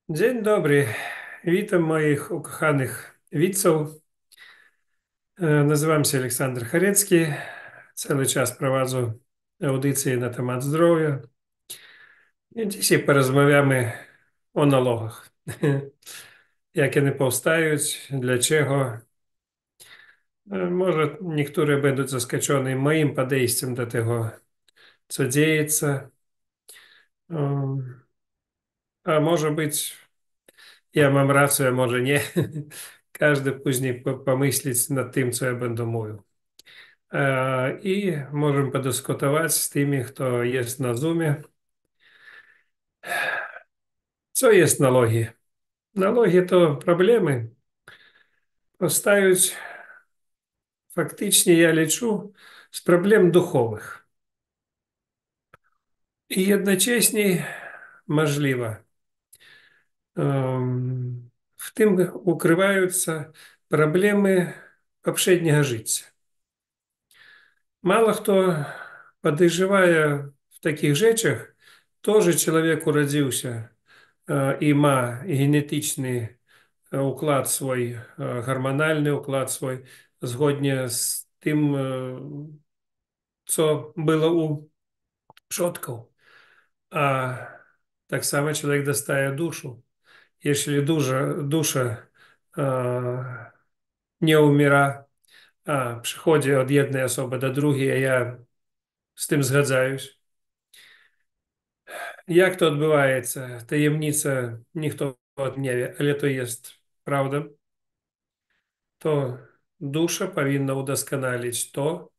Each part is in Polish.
Dzień dobry. Witam moich ukochanych widzów. Nazywam się Aleksander Charecki. Cały czas prowadzę audycje na temat zdrowia. I dzisiaj porozmawiamy o nalogach. Jak one powstają, dlaczego. Może niektórzy będą zaskoczeni moim podejściem do tego, co dzieje się. A może być, ja mam rację, a może nie. Każdy później pomyśleć nad tym, co ja będę mówił. I możemy podyskutować z tymi, kto jest na Zoomie. Co jest nalogi? Nalogi to problemy. Powstają faktycznie, ja liczę, z problem duchowych. I jednocześnie możliwe. W tym ukrywаются проблемы poprzedniego życia. Мало кто, подозревая в таких rzeczach, тоже человек уродился и ma генетичный уклад свой, гормональний уклад свой, згодnie z tym, co było u przodków. A tak samo człowiek dostaje duszę. Jeśli dusza nie umiera, a przychodzi od jednej osoby do drugiej, a ja z tym zgadzаюсь. Jak to odbywaється? Таємниця ніхто не wie, ale to jest prawda. To dusza powinna udoskonalić to,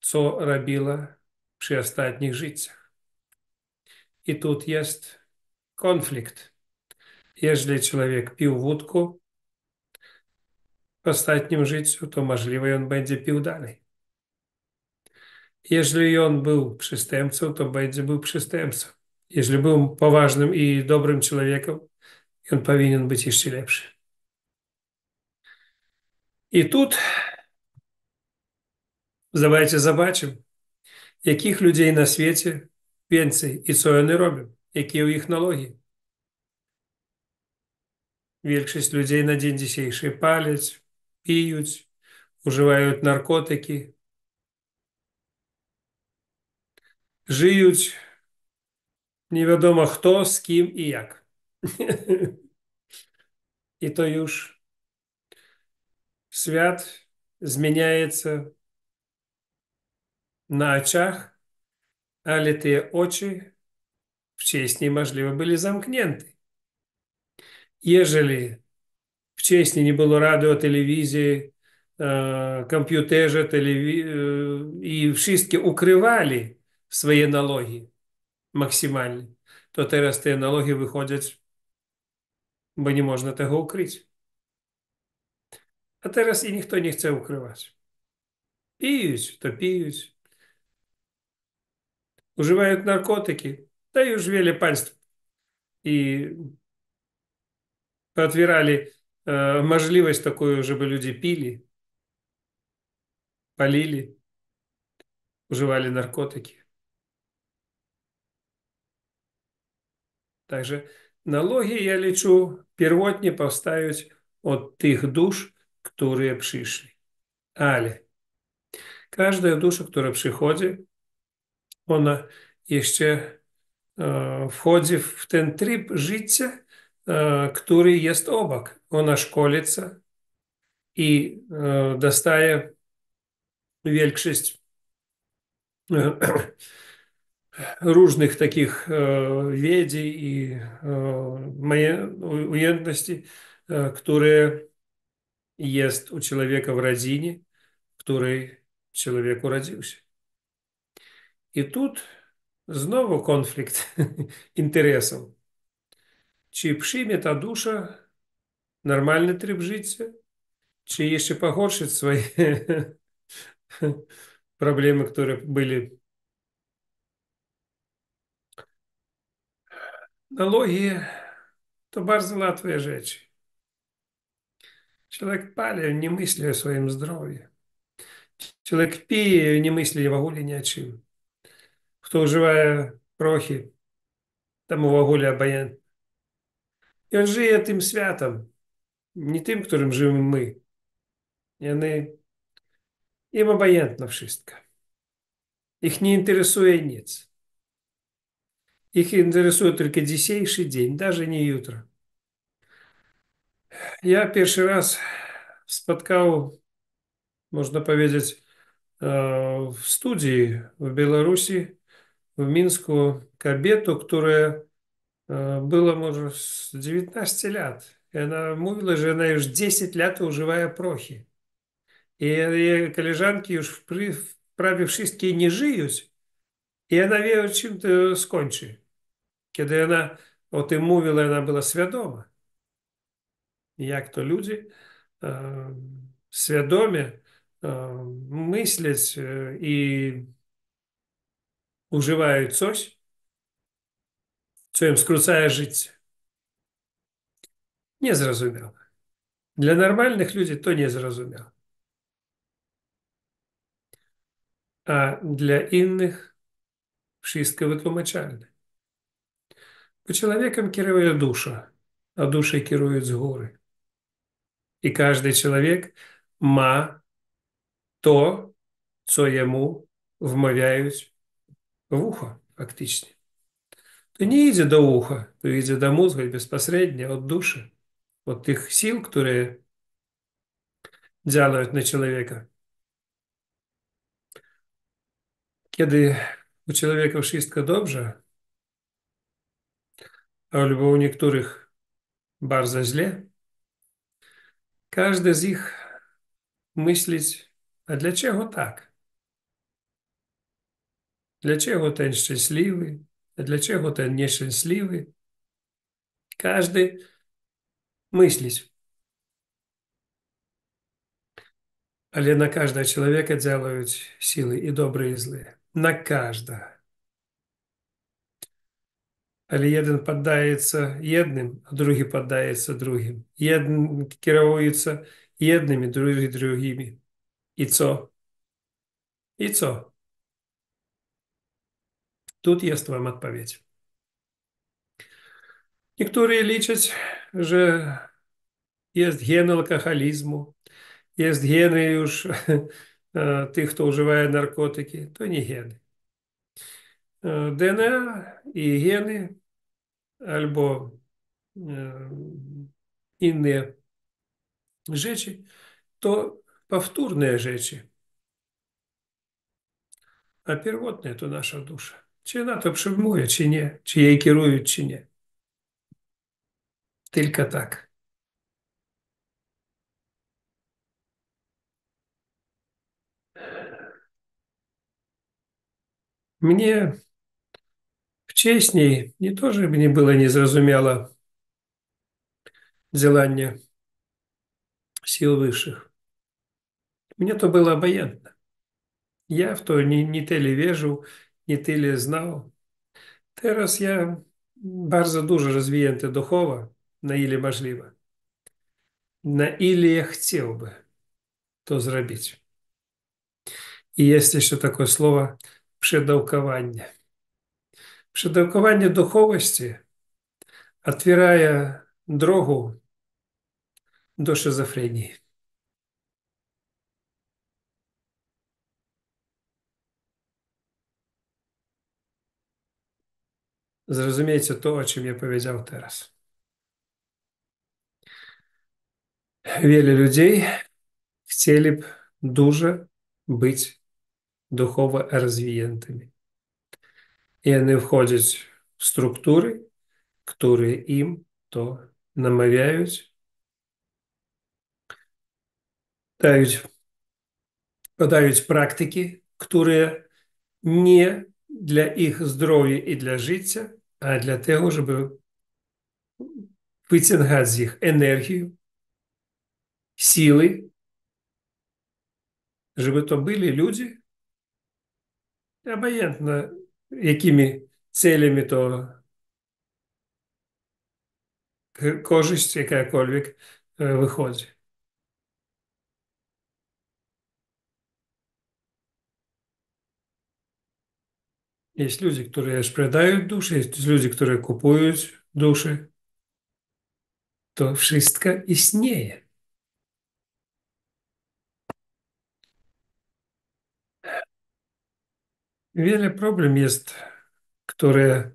co robiła przy ostatnich życiach. I tu jest konflikt. Jeżeli człowiek pił wódkę w ostatnim życiu, to możliwe on będzie pił dalej. Jeżeli on był przestępcą, to będzie był przestępcą. Jeżeli był poważnym i dobrym człowiekiem, on powinien być jeszcze lepszy. I tu давайте zobaczymy, jakich ludzi na świecie więcej i co oni robią, jakie ich nalogi. Większość ludzi na dzień dzisiejszy palą, piją, używają narkotyki, żyją nie wiadomo kto, z kim i jak. I to już świat zmieniaje się na oczach, ale te oczy wcześniej możliwe były zamknięte. Jeżeli wcześniej nie było radio, telewizji, komputerze i wszystkie ukrywali swoje nalogi maksymalnie, to teraz te nalogi wychodzą, bo nie można tego ukryć. A teraz i nikt nie chce ukrywać. Piją, to piją, używają narkotyki. To już wiele państw i otwierali możliwość taką, żeby ludzie pili, palili, używali narkotyki. Także nalogi, ja liczę, pierwotnie powstają od tych dusz, które przyszli. Ale każda dusza, która przychodzi, ona jeszcze wchodzi w ten tryb życia, który jest obok. Ona szkolится i dostaje większość różnych takich wiedzy i umiejętności, które jest u człowieka w rodzinie, w której człowiek urodził się. I tu znowu konflikt interesów. Czy przyjmie ta dusza normalny tryb życia, czy jeszcze pogorszyć swoje problemy, które były. Nalogi to bardzo łatwe rzeczy. Człowiek pali, nie myśli o swoim zdrowiu. Człowiek pije, nie myśli w ogóle ni o czym. Kto używa prochy, temu w ogóle obojętnie. Ён жые тым святам, не тым, którym żyjemy my. Im obojętne wszystko. Ich nie interesuje nic. Ich interesuje tylko dzisiejszy dzień, даже nie jutro. Ja pierwszy raz spotkał, można powiedzieć, w studii w Białorusi, w Mińsku, kobietę, która była może z 19 lat. I ona mówiła, że ona już 10 lat używa prochy. I jej koleżanki już prawie wszystkie nie żyją. I ona wie, czym to skończy. Kiedy ona o tym mówiła, ona była świadoma. Jak to ludzie świadomie myśleć i używają coś, co im skrócaje życie. Niezrozumiałe. Dla normalnych ludzi to niezrozumiałe. A dla innych wszystko wytłumaczalne. Bo człowiekiem kieruje dusza, a duszą kierują z góry. I każdy człowiek ma to, co jemu wmawiają w ucho, faktycznie. To nie idzie do ucha, to idzie do mózgu bezpośrednio od duszy, od tych sił, które działają na człowieka. Kiedy u człowieka wszystko dobrze, albo u niektórych bardzo źle, każdy z nich myśleć, a dlaczego tak? Dlaczego ten szczęśliwy, a dlaczego ten nieszczęśliwy? Każdy myśleć. Ale на каждого человека działają силы и добрые, и злые. На каждого. Ale jeden poddaje jednym, a drugi poddaje drugim. Jeden kieruje jednymi, drugi drugimi. I co? I co? Тут jest wam odpowiedź. Niektórzy liczą, że jest gen alkoholizmu, jest geny już tych, kto używa narkotyki. To nie geny. DNA i geny albo inne rzeczy, to powtórne rzeczy. A pierwotne to nasza dusza. Czy ona to przyjmuje, czy nie, czy jej kierują, czy nie. Tylko tak. Mnie wcześniej nie to, żeby nie było niezrozumiałe działanie sił wyższych. Mnie to było obojętne. Ja w to nie tyle wierzył, nie tyle znał. Teraz ja bardzo dużo rozwinięty duchowo, na ile możliwe. Na ile ja chciałby to zrobić. I jest jeszcze takie słowo przedawkowanie. Przedawkowanie duchowości otwiera drogę do szizofrenii. Zrozumiecie to, o czym ja powiedział teraz. Wiele ludzi chcieliby dużo być duchowo rozwiniętymi. I one wchodzą w struktury, które im to namawiają, podają praktyki, które nie dla ich zdrowia i dla życia, a dla tego, żeby wyciągać z nich energię, siły, żeby to byli ludzie, obojętne jakimi ceлями to korzyść jakakolwiek wychodzi. Jest ludzie, którzy sprzedają dusze, jest ludzie, którzy kupują dusze. to wszystko istnieje. Wiele problem jest, które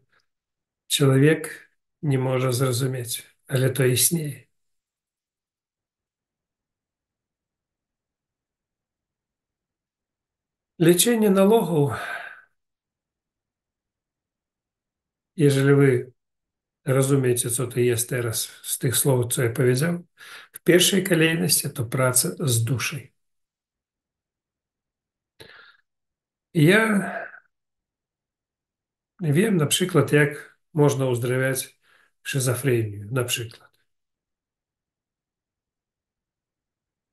człowiek nie może zrozumieć, ale to istnieje. Leczenie nalogów, jeżeli wy rozumiecie, co to jest teraz z tych słów, co я powiedział, w pierwszej kolejności to praca z duszą. Ja wiem na przykład, jak można uzdrawiać шизофрению, na przykład.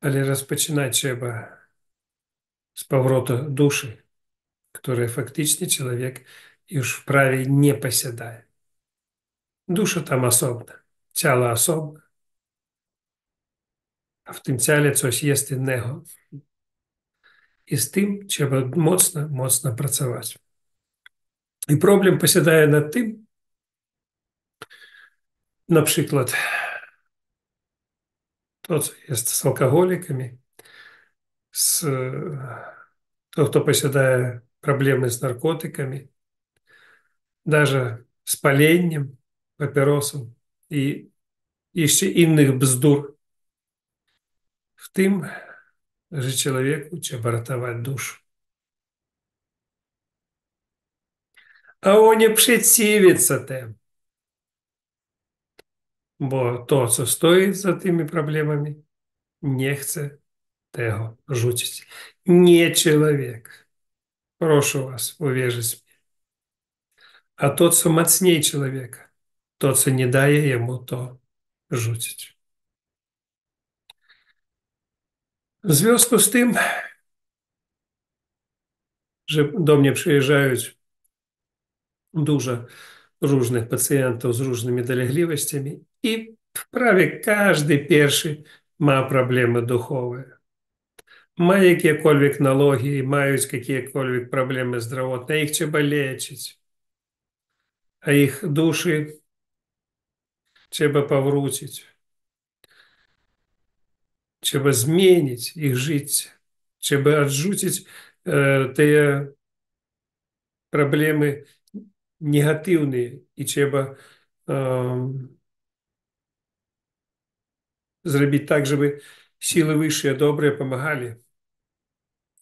Ale rozpoczynać trzeba z powrotu duszy, której faktycznie człowiek już w prawie nie posiada. Dusza tam osobna, ciało osobne, a w tym ciele coś jest innego. I z tym trzeba mocno, mocno pracować. I problem posiadaje nad tym, na przykład to, co jest z alkoholikami, z, to, kto posiadaje проблемы z narkotykami, даже z paleniem papierosów i jeszcze innych bzdur. W tym, że człowieku trzeba ratować duszę. A on nie przeciwится temu, bo to, co stoi za tymi problemami, nie chce tego rzucić. Nie człowiek. Прошу вас, uwierzyć mi. A to, co mocniej człowieka, to, co nie daje jemu to rzucić. W związku z tym, że do mnie przyjeżdżają dużo różnych pacjentów z różnymi dolegliwościami i prawie każdy pierwszy ma problemy duchowe. Ma jakiekolwiek налоги, мають jakiekolwiek problemy zdrowotne, ich trzeba leczyć, a ich duszy trzeba powrócić. Trzeba zmienić ich życie. Trzeba odrzucić te problemy negatywne i trzeba zrobić tak, żeby siły wyższe, dobre pomagali,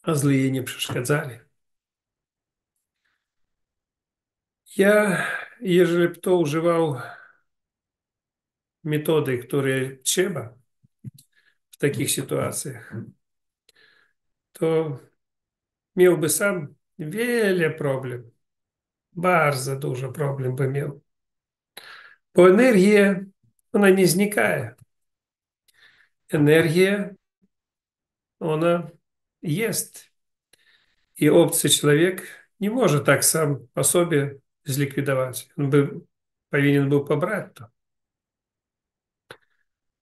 a złe nie przeszkadzali. Ja, jeżeli kto używał metody, które trzeba w takich sytuacjach, to miałby sam wiele problem. Bardzo dużo problem by miał. Bo energia, ona nie znikaje. Energia, ona jest. I obcy człowiek nie może tak sam po sobie zlikwidować. On by powinien był pobrać to.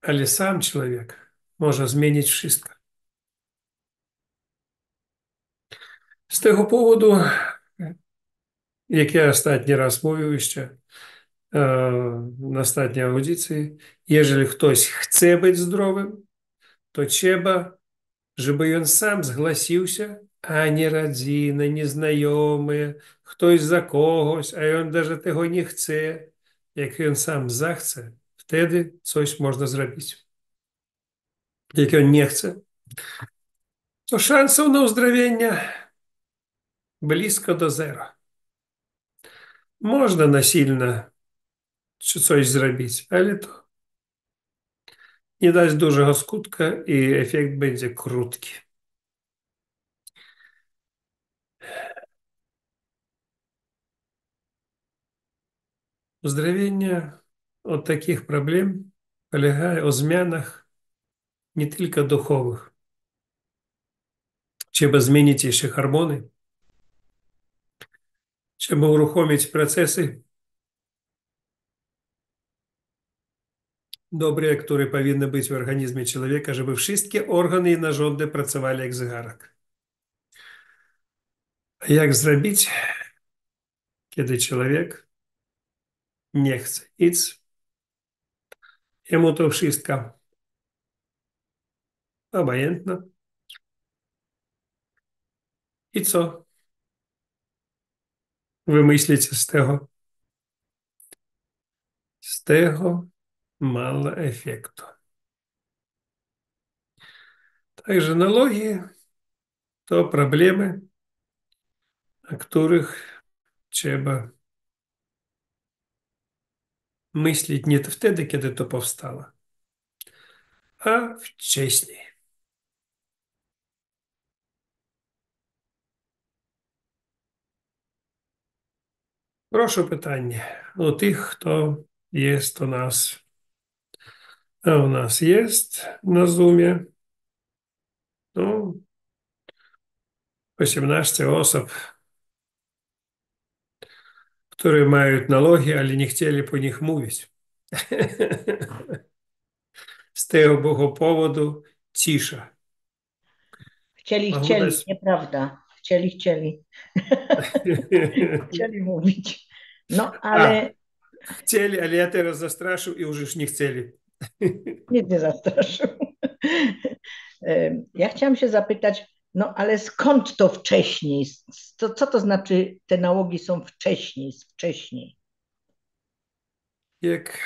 Ale sam człowiek może zmienić wszystko. Z tego powodu, jak ja ostatni raz mówił jeszcze na ostatniej audycji, jeżeli ktoś chce być zdrowym, to trzeba, żeby on sam zgłosił się, a nie rodzina, nie znajomy, ktoś za kogoś, a on даже tego nie chce. Jak on sam zachce, wtedy coś można zrobić. Jak on nie chce, to szansów na uzdrowienie blisko do zera. Można nasilnie coś zrobić, ale to nie dać dużego skutka i efekt będzie krótki. Uzdrowienie od takich problem polega o zmianach nie tylko duchowych. Trzeba zmienić jeszcze hormony, trzeba uruchomić procesy dobre, które powinny być w organizmie człowieka, żeby wszystkie organy i narządy pracowali jak zegarek. A jak zrobić, kiedy człowiek nie chce nic, Jemu to wszystko obojętne. I co wy myślicie z tego? Z tego mało efektu. Także налоги to problemy, o których trzeba myśleć nie wtedy, kiedy to powstało, a wcześniej. Proszę pytanie o tych, kto jest u nas. A u nas jest na Zoomie, no, 18 osób, które mają налоги, ale nie chcieli po nich mówić. Z tego powodu cisza. Chcieli, Mogę chcieli, dać. nieprawda. Chcieli, chcieli. Chcieli mówić. No, A, ale chcieli, ale ja teraz zastraszył i już nie chcieli. nic nie zastraszył. Ja chciałam się zapytać, no ale skąd to wcześniej? Co to znaczy te nałogi są wcześniej, wcześniej? Jak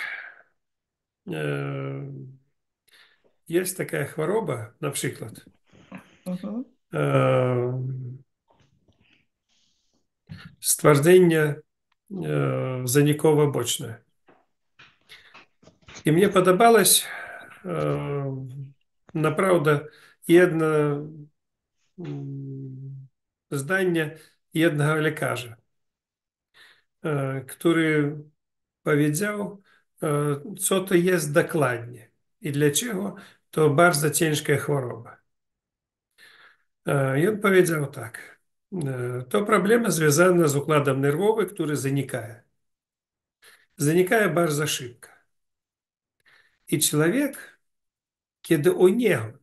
e, jest taka choroba, na przykład Mhm. e, stwardnienie zanikowe boczne. I mnie podobалось naprawdę jedno zdanie jednego lekarza, który powiedział, co to jest dokładnie i dlaczego to bardzo ciężka choroba. I on powiedział tak. To problema związana z układem nerwowym, który zanikaje. Zanikaje bardzo szybko. I człowiek, kiedy u niego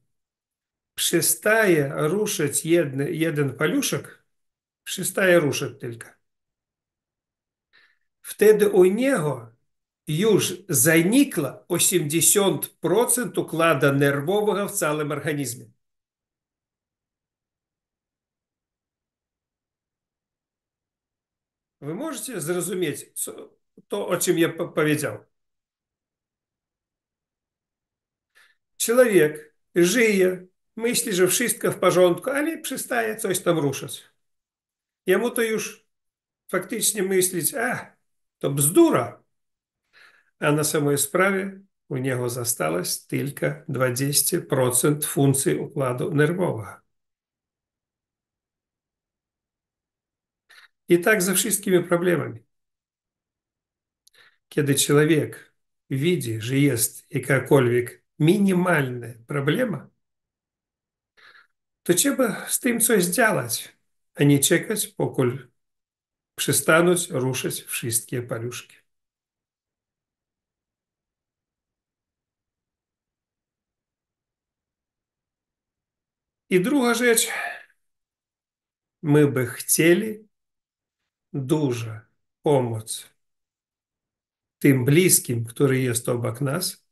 przestaje ruszyć jeden paluszek, przestaje ruszyć tylko. Wtedy u niego już zanikło 80% układu nerwowego w całym organizmie. Wy możecie zrozumieć to, o czym ja powiedział. Człowiek żyje, myśli, że wszystko w porządku, ale przestaje coś tam ruszać. Jemu to już faktycznie myśleć, to bzdura. A na samej sprawie u niego zostałось tylko 20% funkcji układu nerwowego. I tak ze wszystkimi problemami. Kiedy człowiek widzi, że jest jakakolwiek minimalna problema, to trzeba z tym coś działać, a nie czekać, pokój przestaną ruszyć wszystkie paluszki. I druga rzecz, my by chcieli dużo pomóc tym bliskim, który jest obok nas,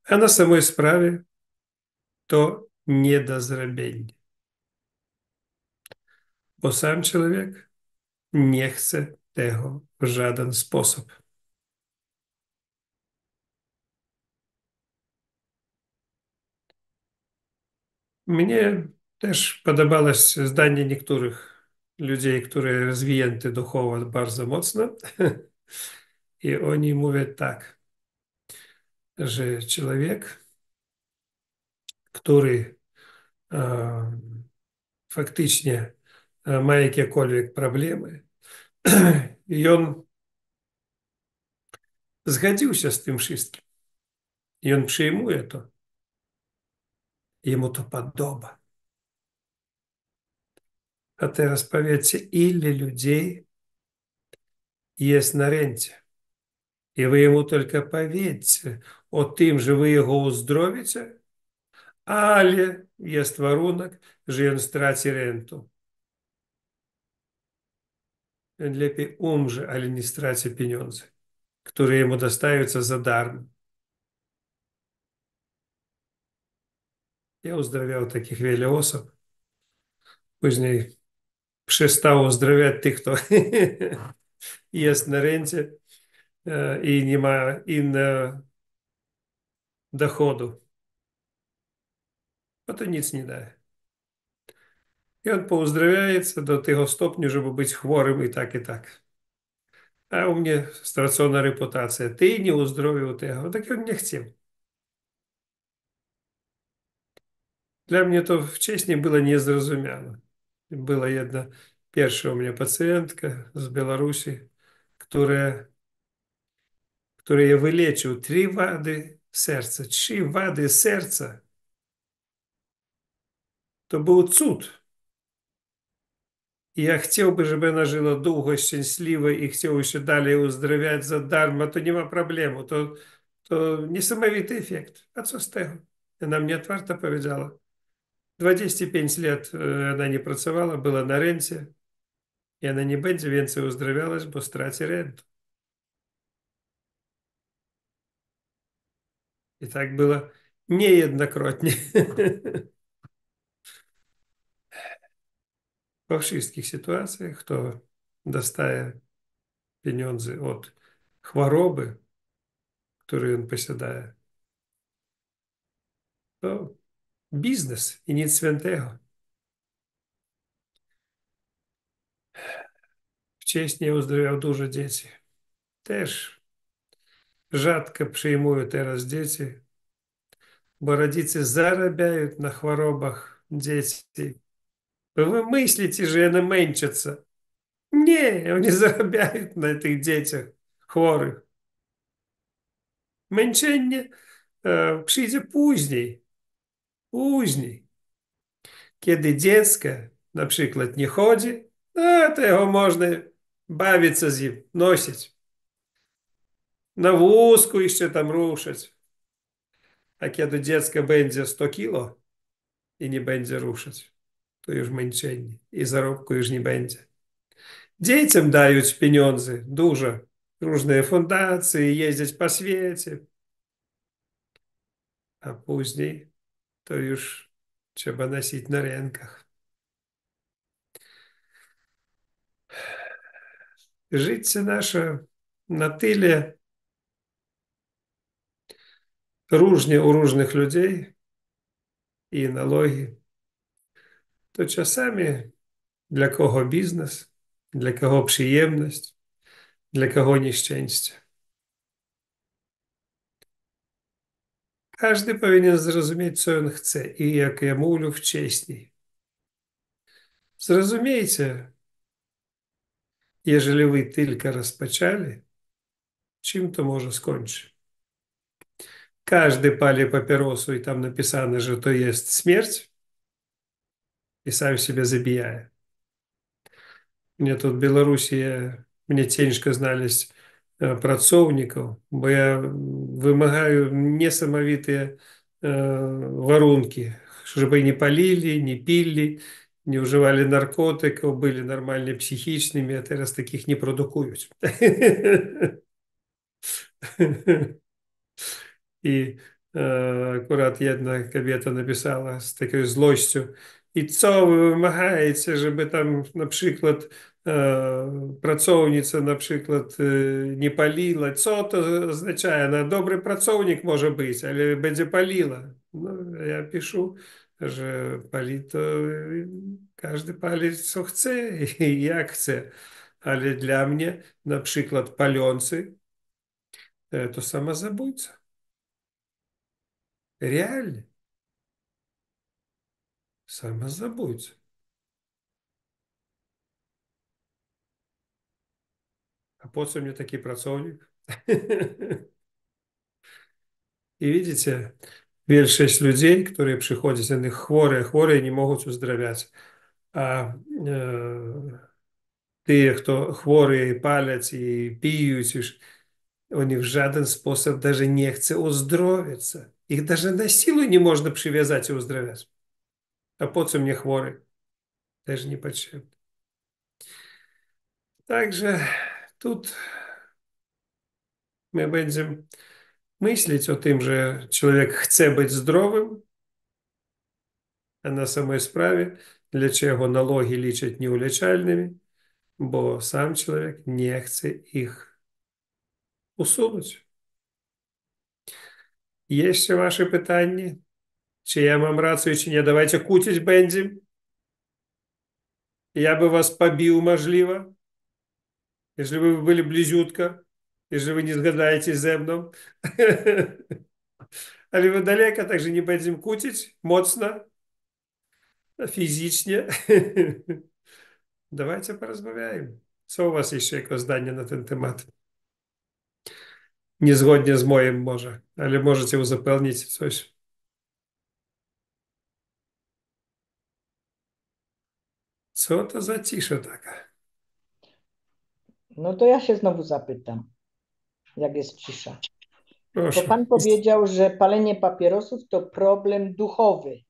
a na samej sprawie to nie do zrobienia. Bo sam człowiek nie chce tego w żaden sposób. Mnie też podobało się zdanie niektórych ludzi, które rozwinięte duchowo bardzo mocno. I oni mówią tak, że człowiek, który faktycznie ma jakiekolwiek problemy, i on zgodził się z tym wszystkim. I on przyjmuje to. Jemu to podoba. A teraz powiedzcie, ile ludzi jest na rencie. I wy jemu tylko powiedzcie o tym, że wy jego uzdrowicie, ale jest warunek, że on straci rentę. On lepiej umrze, ale nie straci pieniądze, które ему достаются за дарmo. Я uzdrowiał takich wiele osób. Później przestał uzdrawiać tych, kto jest na rencie i nie ma innego dochodu. Bo to nic nie daje. I on поуздравляется до tego stopnia, żeby być chorym i tak, i tak. A u mnie stracona reputacja. Ty nie uzdrowił tego. Tak on nie chciał. Dla mnie to wcześniej było niezrozumiałe. Była jedna pierwsza u mnie pacjentka z Białorusi, która, której ja wyleczył 3 wady serca. 3 wady serca. To był cud. I ja chciałbym, żeby ona żyła długo, szczęśliwa i chciał jeszcze dalej uzdrawiać za darmo, to nie ma problemu. To niesamowity efekt. A co z tego? Ona mnie otwarto powiedziała. 25 lat ona nie pracowała, była na rencie i ona nie będzie więcej uzdrawialać, bo straci rentę. I tak było niejednokrotnie. We wszystkich sytuacjach, kto dostaje pieniądze od choroby, którą on posiada, to biznes i nic świętego. Wcześniej uzdrawiał dużo dzieci. Też rzadko przyjmują teraz dzieci, bo rodzice zarabiają na chorobach dzieci. Вы myślicie, że one męczą. Nie, oni zarabiają na tych dzieciach chorych. Męczenie przyjdzie później. Później. Kiedy dziecko na przykład nie chodzi, to jego można bawić z nim, nosić. Na wózku jeszcze tam ruszać. A kiedy dziecko będzie 100 kilo i nie będzie ruszać, to już męczenie i zarobku już nie będzie. Dzieciom dają pieniądze dużo. Różne fundacje, jeździć po świecie. A później to już trzeba nosić na rękach. Życie nasze na tyle różnie u różnych ludzi i analogi, to czasami dla kogo biznes, dla kogo przyjemność, dla kogo nieszczęście. Każdy powinien zrozumieć, co on chce i jak ja mówił wcześniej. Zrozumiejcie, jeżeli wy tylko rozpoczęli, czym to może skończyć. Każdy pali papierosу i tam napisane, że to jest śmierć i sam siebie zabija. Mnie тут w Białorusi, mnie ciężko znaleźć pracowników, bo ja wymagają niesamowite warunki, żeby nie palili, nie pili, nie używali narkotyków, byli normalnie psychicznymi, a teraz takich nie produkują. I akurat jedna kobieta napisała z taką złością, i co wy wymagacie, żeby tam na przykład pracownica na przykład nie paliła? Co to oznacza? No, dobry pracownik może być, ale będzie paliła. No, ja piszę, że pali to każdy pali co chce i jak chce. Ale dla mnie na przykład palący to samozabójca. Реально, самозабойца. А po co mnie taki pracownik? I widzicie, większość ludzi, które przychodzą z nich chore nie mogą uzdrawiać. A tych, kto chory i palec i piją już, oni w żaden sposób даже nie chcą uzdrowić. Ich даже na siłę nie można przywiązać i uzdrawiać. A po co mnie chory? Też nie potrzebne. Także тут My będziemy myśleć o tym, że człowiek chce być zdrowym, a na samej sprawie, для чого налоги liczyć nieuleczalnymi, bo sam człowiek nie chce ich usunąć. Jeszcze wasze pytanie? Czy ja mam rację, czy nie? Давайте kłócić będziemy. Ja by was pobił, możliwe, jeżeli by byli bliziutko, jeżeli wy nie zgadzacie ze mną. Ale wy daleko, także nie będziemy kłócić mocno, fizycznie. Давайте porozmawiajmy. Co u was jeszcze jako zdanie na ten temat? Niezgodnie z moim może, ale możecie uzupełnić coś. Co to za cisza taka? No to ja się znowu zapytam, jak jest cisza. Bo Proszę. pan powiedział, że palenie papierosów to problem duchowy.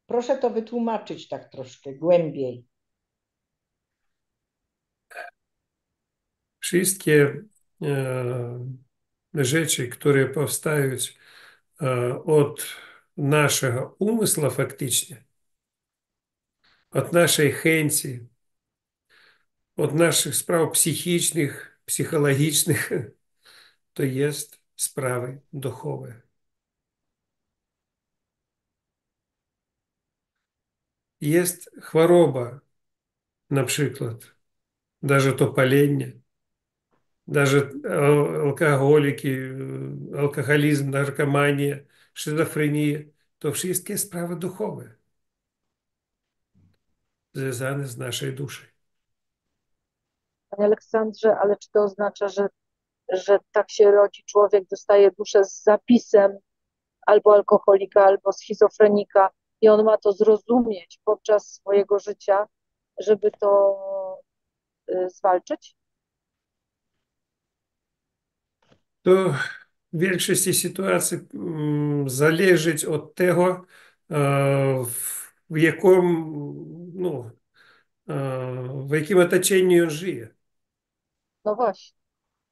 Proszę to wytłumaczyć tak troszkę głębiej. Wszystkie rzeczy, które powstają od naszego umysłu faktycznie, od naszej chęci, od naszych spraw psychicznych, psychologicznych, to jest sprawy duchowe. Jest choroba, na przykład, даже to palenie, даже alkoholiki, alkoholizm, narkomania, schizofrenia, to wszystkie sprawy duchowe, związane z naszej duszą. Panie Aleksandrze, ale czy to oznacza, że tak się rodzi człowiek, dostaje duszę z zapisem albo alkoholika, albo schizofrenika i on ma to zrozumieć podczas swojego życia, żeby to zwalczyć? To w większości sytuacji zależeć od tego, w jakim, no, w jakim otoczeniu on żyje. No właśnie,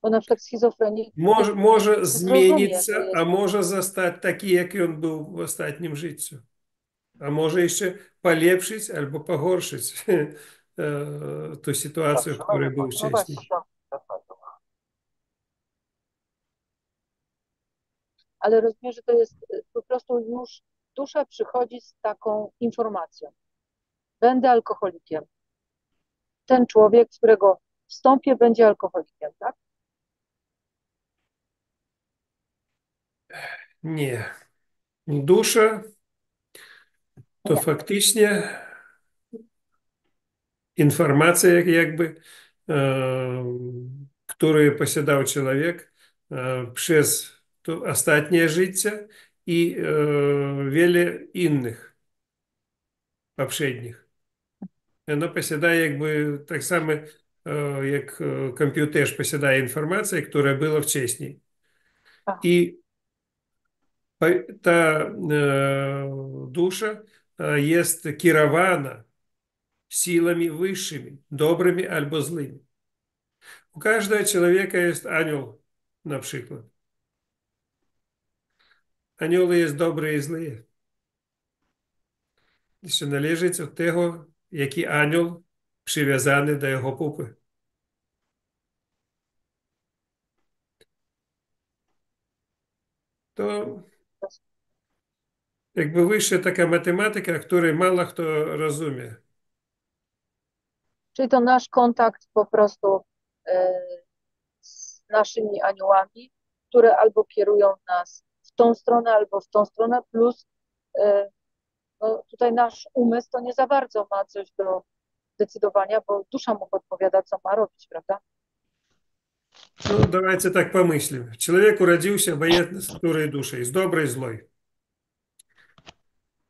bo na przykład schizofrenik Może nie zrozumie, zmienić, że a jest. może zostać taki, jaki on był w ostatnim życiu. A może jeszcze polepszyć albo pogorszyć tę sytuację, w której był No właśnie. wcześniej. Ale rozumiem, że to jest po prostu już dusza przychodzi z taką informacją. Będę alkoholikiem. Ten człowiek, w którego wstąpię, będzie alkoholikiem, tak? Nie. Dusza to Nie. faktycznie informacja jakby, którą posiadał człowiek przez to ostatnie życie i wiele innych poprzednich. Ono posiada jakby tak samo jak komputer też posiada informację, która była wcześniej. Aha. I ta dusza jest kierowana силами высшими, добрыми albo złymi. U każdego człowieka jest anioł, na przykład. Anioły jest dobre i złe. Jeszcze należy od tego, jaki anioł przywiązany do jego pupy. To jakby wyższa taka matematyka, której mało kto rozumie. Czyli to nasz kontakt po prostu z naszymi aniołami, które albo kierują nas w tą stronę, albo w tą stronę, plus no tutaj nasz umysł to nie za bardzo ma coś do decydowania, bo dusza mu podpowiada, co ma robić, prawda? No, давайте так помыслим. Человек уродился обоятельно с натурой души, с доброй и злой.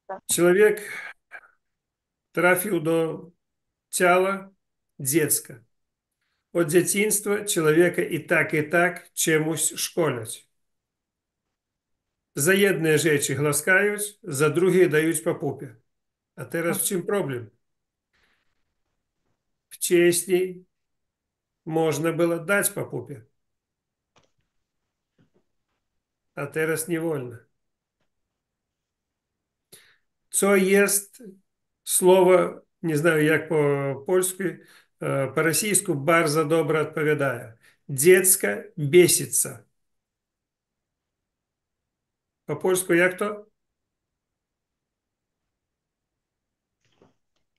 Tak. Человек trafił do ciała dziecka. Od dzieciństwa człowieka i tak czemuś szkolać. Za jedne rzeczy głaskają, za drugie dają po pupie. A teraz w czym problem? Wcześniej można было dać po pupie. A teraz nie wolno. Co jest słowo, nie знаю jak по-польsku, по-российsku bardzo добре odpowiadaje. Dziecko бесится. Po-польsku jak to?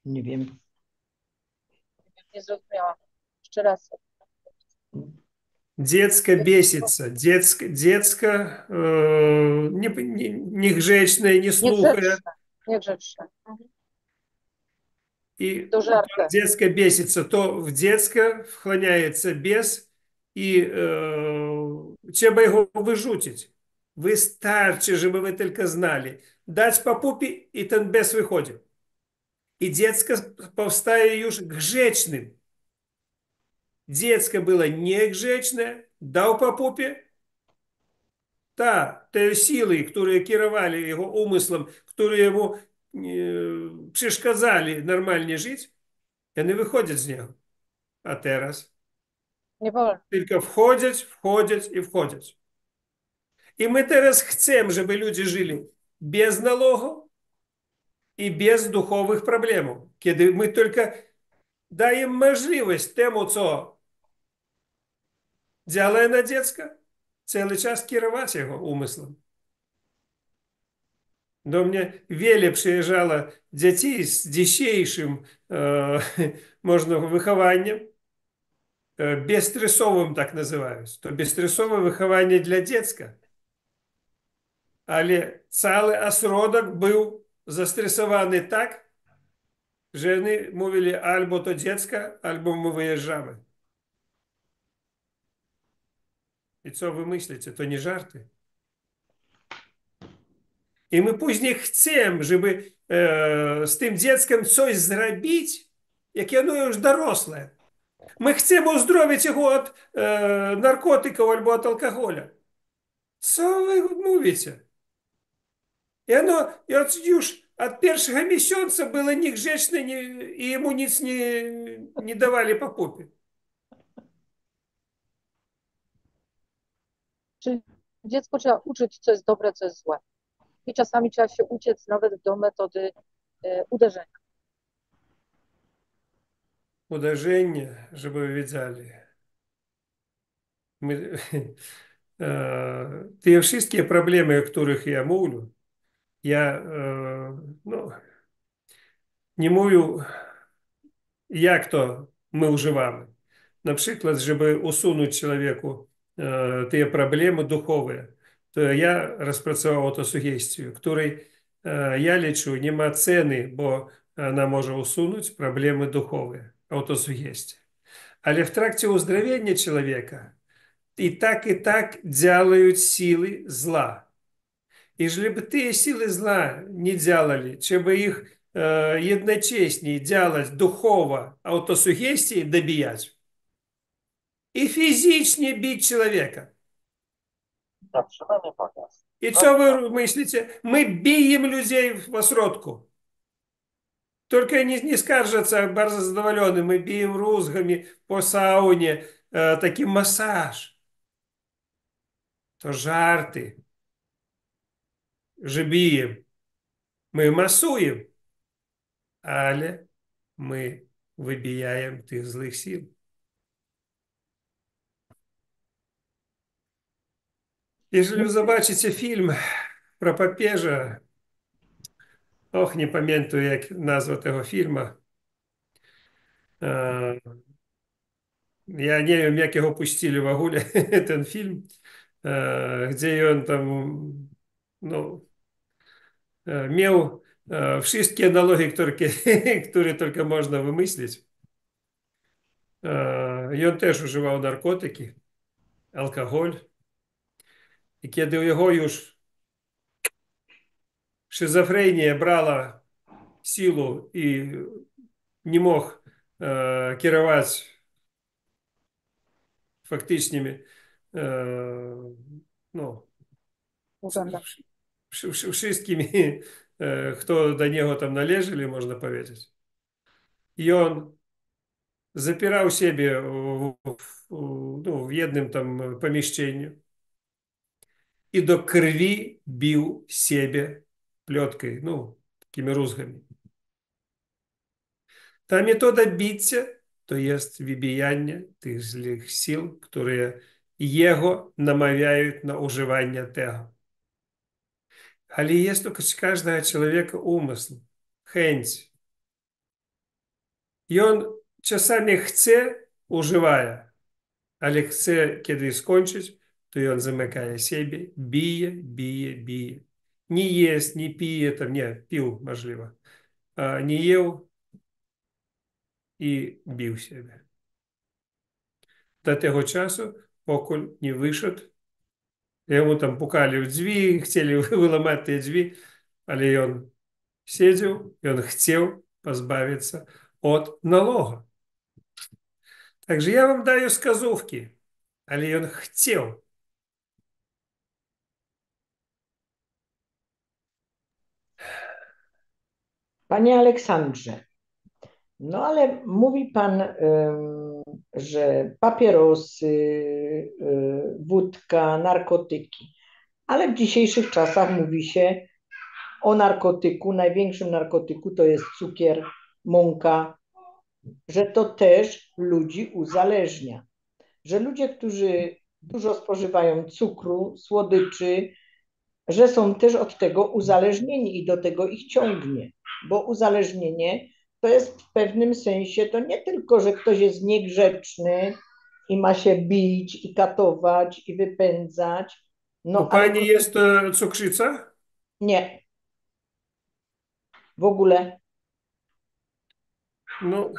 Nie wiem. Nie zrozumiałam. Jeszcze raz. Dziecko бесится. Dziecko niegrzeczne, nie słucha. Niegrzeczne. Niegrzeczne. И Do żarty. dziecko бесится, то в dziecko wchłaniается бес, i trzeba jego wyrzucić. Wystarczy, żeby wy tylko znali. Dać po pupie i ten bez wychodzi. I dziecko powstaje już grzecznym. Dziecko było niegrzeczne, dał po pupie. Te siły, które kierowali jego umysłem, które mu przeszkadzali normalnie żyć, one wychodzą z niego. A teraz Nie wolno. tylko wchodzić i wchodzić. I my teraz chcemy, żeby ludzie żyli bez nalogów i bez duchowych problemów. Kiedy my tylko dajemy możliwość temu, co działa na dziecko, cały czas kierować jego umysłem. Do mnie wiele przyjeżdżało dzieci z dzisiejszym można wychowaniem, bezstresowym tak nazywają. To bezstresowe wychowanie dla dziecka. Ale cały ośrodek był zestresowany tak, że oni mówili albo to dziecko, albo my wyjeżdżamy. I co wy myślicie? To nie żarty. I my później chcemy, żeby z tym dzieckiem coś zrobić, jak ono już dorosłe. My chcemy uzdrowić jego od narkotyków albo od alkoholu. Co wy mówicie? I ono już od pierwszego miesiąca było niegrzeczne i jemu nic nie dawali po pupie. Czyli dziecko trzeba uczyć, co jest dobre, co jest złe. I czasami trzeba się uciec nawet do metody uderzenia. Uderzenie, żeby wy wiedzieli. My, te wszystkie problemy, o których ja mówię, ja no, nie mówię, jak to my używamy. Na przykład, żeby usunąć człowieku te problemy duchowe, to ja rozpracował autosugestię, której ja liczę, nie ma ceny, bo ona może usunąć problemy duchowe, autosugestia. Ale w trakcie uzdrowienia człowieka i tak działają siły zła. Jeżeli by te siły zła nie działali, trzeba ich jednocześnie działać duchowo, autosugestiей добijać i fizycznie bić człowieka. Zatrzymanie pojazd. I co wy myślicie? My bijemy ludzi w ośrodku. Tylko nie skarżаться, bardzo zadowolony. My bijemy rózgami po saunie, taki masaż. To żarty, że bijemy. My masujemy, ale my wybijamy tych złych sił. Jeżeli zobaczycie film про papieża, nie pamiętam jak nazwa tego filmu. Ja nie wiem, jak jego puścili w ogóle, ten film, gdzie on tam no, miał wszystkie analogie, które tylko można wymyślić. I on też używał narkotyki, alkohol. I kiedy jego już schizofrenia brała siłу i nie mógł kierować faktycznymi no, Urzędem. wszystkimi, kto do niego tam należeli, można powiedzieć. I on запирал себе в jednym там помещении и до крови бил себе плеткой, такими розгами. Ta metoda bicia to jest wybijanie tych złych sił, które jego namawiają na używanie tego. Ale jest u każdego człowieka umysł, chęć. I on czasami chce, używa, ale chce, kiedy skończyć, to on zamyka siebie, bije. Nie jest, nie pije, tam nie, pił, możliwe. Nie jał i bił siebie. До того часу, поки не вийшов. Йому там пукали в дві, хотіли виламати дві, але він сидів, і він хотів позбавитися від налогу. Также я вам даю сказówki, ale він хотів. Panie Aleksandrze, no ale mówi pan, że papierosy, wódka, narkotyki, ale w dzisiejszych czasach mówi się o narkotyku, największym narkotyku to jest cukier, mąka, że to też ludzi uzależnia. Że ludzie, którzy dużo spożywają cukru, słodyczy, że są też od tego uzależnieni i do tego ich ciągnie. Bo uzależnienie to jest w pewnym sensie, to nie tylko, że ktoś jest niegrzeczny i ma się bić i katować i wypędzać. У пані є cukrzyca? Nie. W ogóle Ну,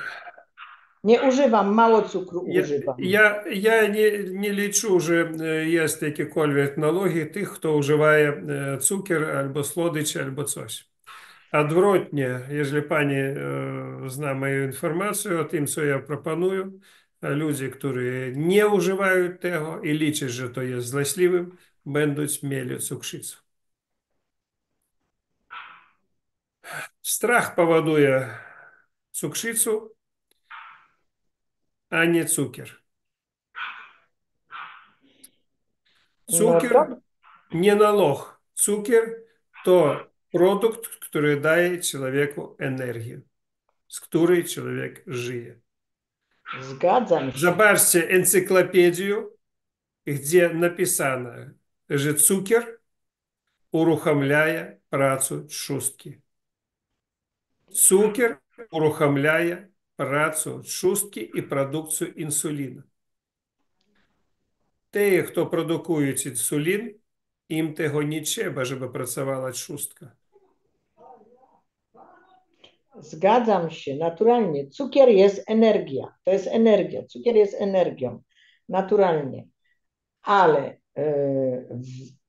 nie używam, mało cukru я, używam. я не лічу, що є якісь налоги тих, хто вживає цукер, або słodycz, або coś. Odwrotnie, jeżeli pani zna moją informację o tym, co ja proponuję, ludzie, którzy nie używają tego i liczą, że to jest złośliwym, będą mieli cukrzycę. Strach powoduje cukrzycę, a nie cukier. Cukier nie nalog. Cukier to produkt, który daje człowieku energię, z której człowiek żyje. Zgadzam się. Zobaczcie encyklopedię, gdzie napisano, że cukier uruchamia pracę trzustki. Cukier uruchamia pracę trzustki i produkcję insulinu. Te, kto produkuje insulin, im tego nie trzeba, żeby pracowała trzustka. Zgadzam się, naturalnie. Cukier jest energia. To jest energia. Cukier jest energią. Naturalnie. Ale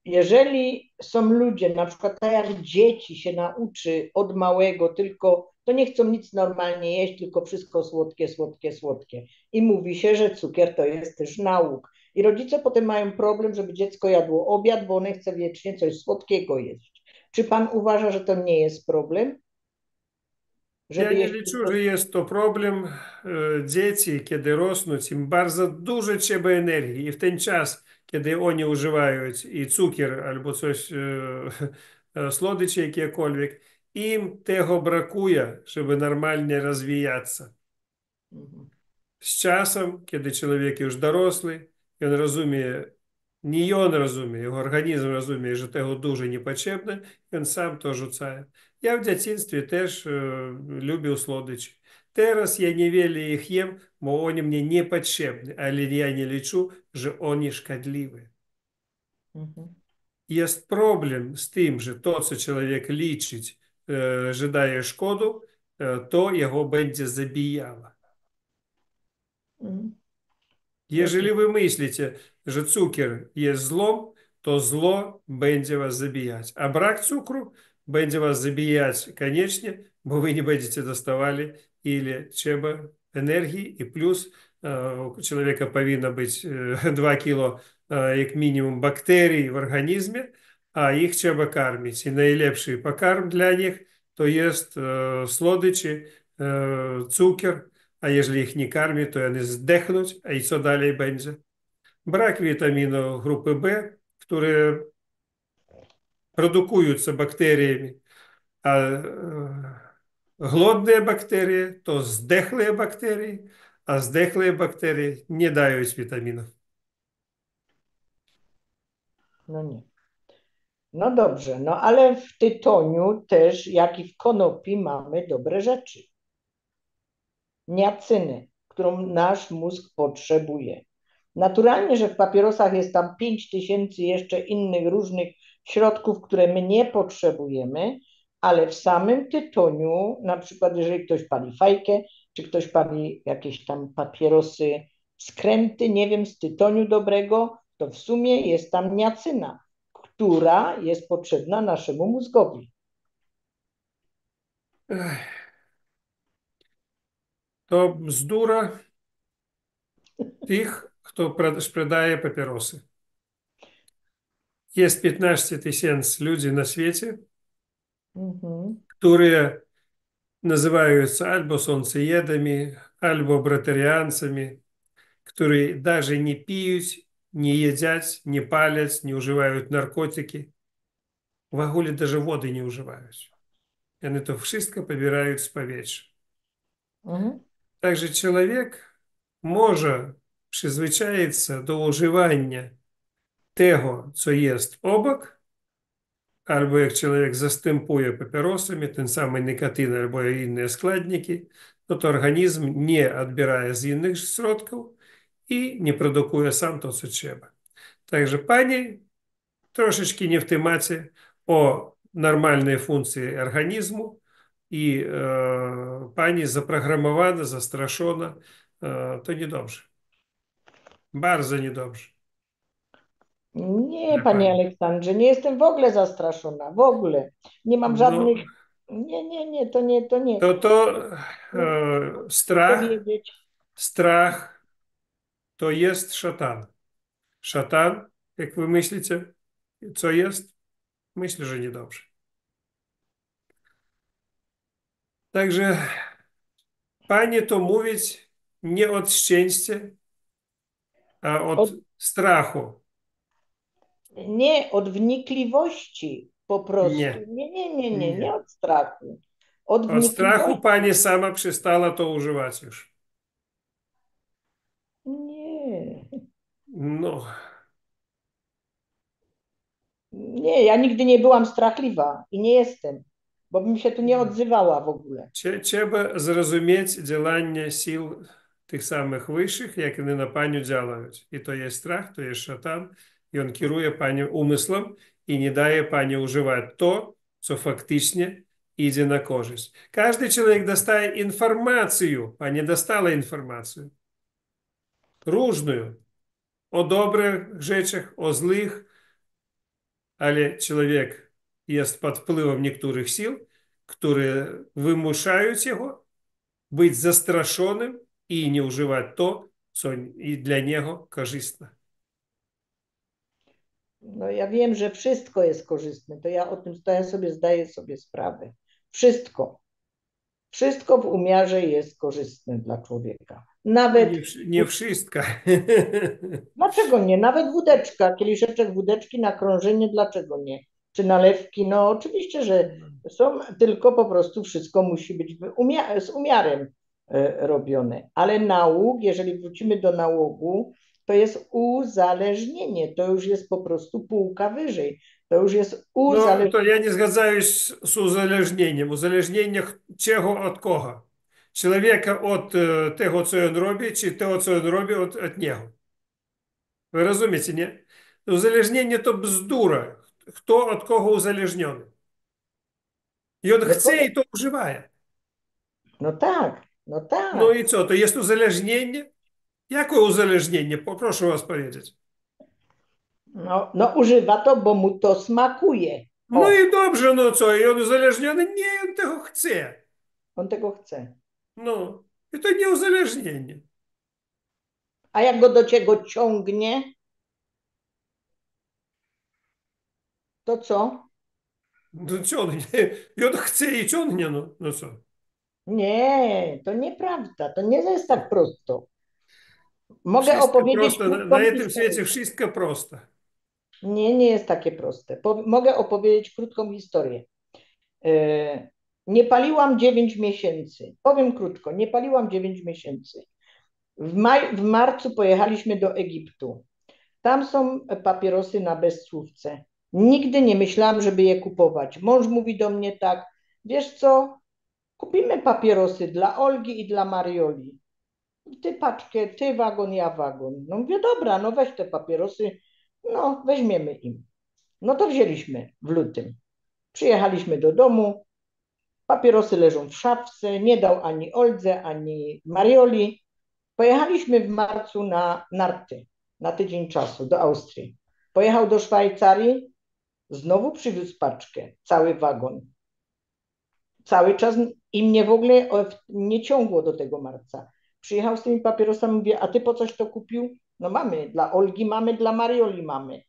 jeżeli są ludzie, na przykład tak jak dzieci się nauczy od małego, tylko to nie chcą nic normalnie jeść, tylko wszystko słodkie, słodkie, słodkie. I mówi się, że cukier to jest też nauk. I rodzice potem mają problem, żeby dziecko jadło obiad, bo one chce wiecznie coś słodkiego jeść. Czy pan uważa, że to nie jest problem? Ja nie liczę, że jest to problem. Dzieci, kiedy rosną, im bardzo dużo trzeba energii. I w ten czas, kiedy oni używają i cukier albo coś, słodycze jakiekolwiek, im tego brakuje, żeby normalnie rozwijać się. Z czasem, kiedy człowiek już dorosły, on rozumie, nie on rozumie, jego organizm rozumie, że tego dużo niepotrzebne, i on sam to rzuca. Ja w dzieciństwie też lubił słodycze. Teraz ja niewiele ich jem, bo oni mnie niepotrzebne, ale ja nie liczę, że oni szkodliwe. Jest problem z tym, że to, co człowiek liczy, że daje szkodę, to jego będzie zabijało. Jeżeli wy myślicie, że cukier jest złem, to zło będzie was zabijać. A brak cukru będzie was zabijać koniecznie, bo wy nie będziecie dostawali ile trzeba energii i plus u człowieka powinno być 2 kilo jak minimum bakterii w organizmie, a ich trzeba karmić. I najlepszy pokarm dla nich to jest słodycze, cukier, a jeżeli ich nie karmi, to one zdechną, a i co dalej będzie? Brak witaminu grupy B, które produkujące bakteriami, a głodne bakterie to zdechlые bakterie, a zdechlые bakterie nie dają witaminu. No nie. No dobrze, no ale w tytoniu też, jak i w konopi mamy dobre rzeczy. Niacynę, którą nasz mózg potrzebuje. Naturalnie, że w papierosach jest tam 5000 jeszcze innych różnych środków, które my nie potrzebujemy, ale w samym tytoniu, na przykład jeżeli ktoś pali fajkę, czy ktoś pali jakieś tam papierosy, skręty, nie wiem, z tytoniu dobrego, to w sumie jest tam niacyna, która jest potrzebna naszemu mózgowi. To bzdura tych, kto sprzedaje papierosy. Jest 15 tysięcy ludzi na świecie, które называются albo солнцеедами, albo братарианцами, которые даже не пьют, не едят, не палят, не užивают наркотики. В ogóle даже воды не užивают. Они to wszystko pobierają z powietrza. Także człowiek może przyzwyczaić się do używania tego, co jest obok, albo jak człowiek zastępuje papierosami ten sam nikotyn albo inne składniki, no to organizm nie odbiera z innych środków i nie produkuje sam to, co trzeba. Także pani troszeczkę nie w temacie o normalnej funkcji organizmu i pani zaprogramowana, zastraszona, to niedobrze. Bardzo niedobrze. Nie, Dla panie pani. Aleksandrze, nie jestem w ogóle zastraszona, w ogóle. Nie mam No, żadnych. Nie, to nie, to nie. to Nie strach, powiedzieć. strach to jest szatan. Szatan, jak wy myślicie, co jest? Myślę, że niedobrze. Także pani to mówić nie od szczęścia, a od strachu. Nie, od wnikliwości po prostu. Nie, Nie nie. od strachu. Od Od strachu pani wnikliwości. sama przestała to używać już. Nie, No, nie, ja nigdy nie byłam strachliwa i nie jestem, bo bym się tu nie odzywała w ogóle. trzeba zrozumieć działanie sił tych samych wyższych, jak one na panią działają. I to jest strach, to jest szatan, i on kieruje panią umysłem i nie daje pani używać to, co faktycznie idzie na korzyść. Każdy człowiek dostaje informację, pani dostała informację różną o dobrych rzeczach, o złych, ale człowiek jest pod wpływem niektórych sił, które wymuszają jego być zastraszonym i nie używać to, co i dla niego korzystne. No ja wiem, że wszystko jest korzystne, to ja o tym zdaję sobie sprawę. Wszystko. Wszystko w umiarze jest korzystne dla człowieka. No Nawet, nie wszystko. dlaczego nie? Nawet wódeczka, kieliszeczek wódeczki na krążenie, dlaczego nie? Czy nalewki? No oczywiście, że są, tylko po prostu wszystko musi być z umiarem robione. Ale nałóg, jeżeli wrócimy do nałogu, to jest uzależnienie. To już jest po prostu półka wyżej. To już jest No to ja uzależnienie. nie zgadzаюсь z uzależnieniem. Uzależnienie czego od kogo? Człowieka od tego, co on robi, czy tego, co on robi od niego. Wy rozumiecie, nie? Uzależnienie to bzdura. Kto od kogo uzależniony? I on chce i to używa. No tak, no No tak. i co, to jest uzależnienie? Jakie uzależnienie? Poproszę was powiedzieć. No używa to, bo mu to smakuje. No O, i dobrze, no co, i on uzależniony? Nie, on tego chce. on tego chce. No, i to nie uzależnienie. A jak go do czego ciągnie, to co? No ciągnie. I on chce i ciągnie, no co? Nie, to nieprawda. To nie jest tak prosto. Mogę Wszystko opowiedzieć prosto. Na krótką tym historię. świecie wszystko prosto. Nie, nie jest takie proste. Mogę opowiedzieć krótką historię. E, Nie paliłam 9 miesięcy. Powiem krótko, nie paliłam 9 miesięcy. W marcu pojechaliśmy do Egiptu. Tam są papierosy na bezcłówce. Nigdy nie myślałam, żeby je kupować. Mąż mówi do mnie tak, wiesz co, kupimy papierosy dla Olgi i dla Marioli. Ty paczkę, ty wagon, ja wagon. No mówię, dobra, no weź te papierosy, no weźmiemy im. No to wzięliśmy w lutym. Przyjechaliśmy do domu, papierosy leżą w szafce, nie dał ani Oldze, ani Marioli. Pojechaliśmy w marcu na narty, na tydzień czasu do Austrii. Pojechał do Szwajcarii, znowu przywiózł paczkę, cały wagon. Cały czas i mnie w ogóle nie ciągło do tego marca. Przyjechał z tymi papierosami, mówię, a ty po coś to kupił? No mamy, dla Olgi mamy, dla Marioli mamy.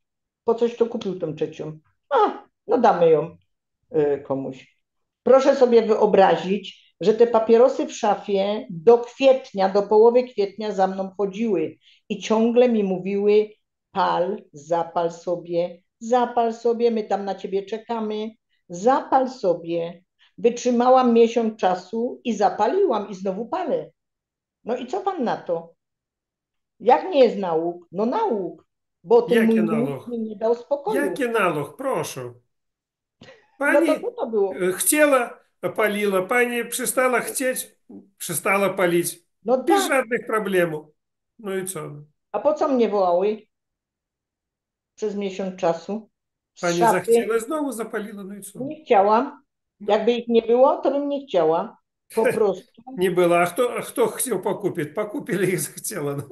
Po coś to kupił tą trzecią? A, no damy ją komuś. Proszę sobie wyobrazić, że te papierosy w szafie do kwietnia, do połowy kwietnia za mną chodziły i ciągle mi mówiły: pal, zapal sobie, my tam na ciebie czekamy, zapal sobie. Wytrzymałam miesiąc czasu i zapaliłam i znowu palę. No i co pan na to? Jak nie jest nauk? No nauk, bo ten mój Jaki mąż nalog? mi nie dał spokoju. Jaki nalog? Proszę. No to Pani co to było? chciała, paliła. Pani przestała chcieć, przestała palić. No Bez tak, żadnych problemów. No i co? a po co mnie wołały przez miesiąc czasu? Z Pani szafy zachciała, znowu zapaliła. No i co? nie chciałam. No, Jakby ich nie było, to bym nie chciała. Po prostu. nie było. A kto chciał pokupić? Pokupili i zachciała. No.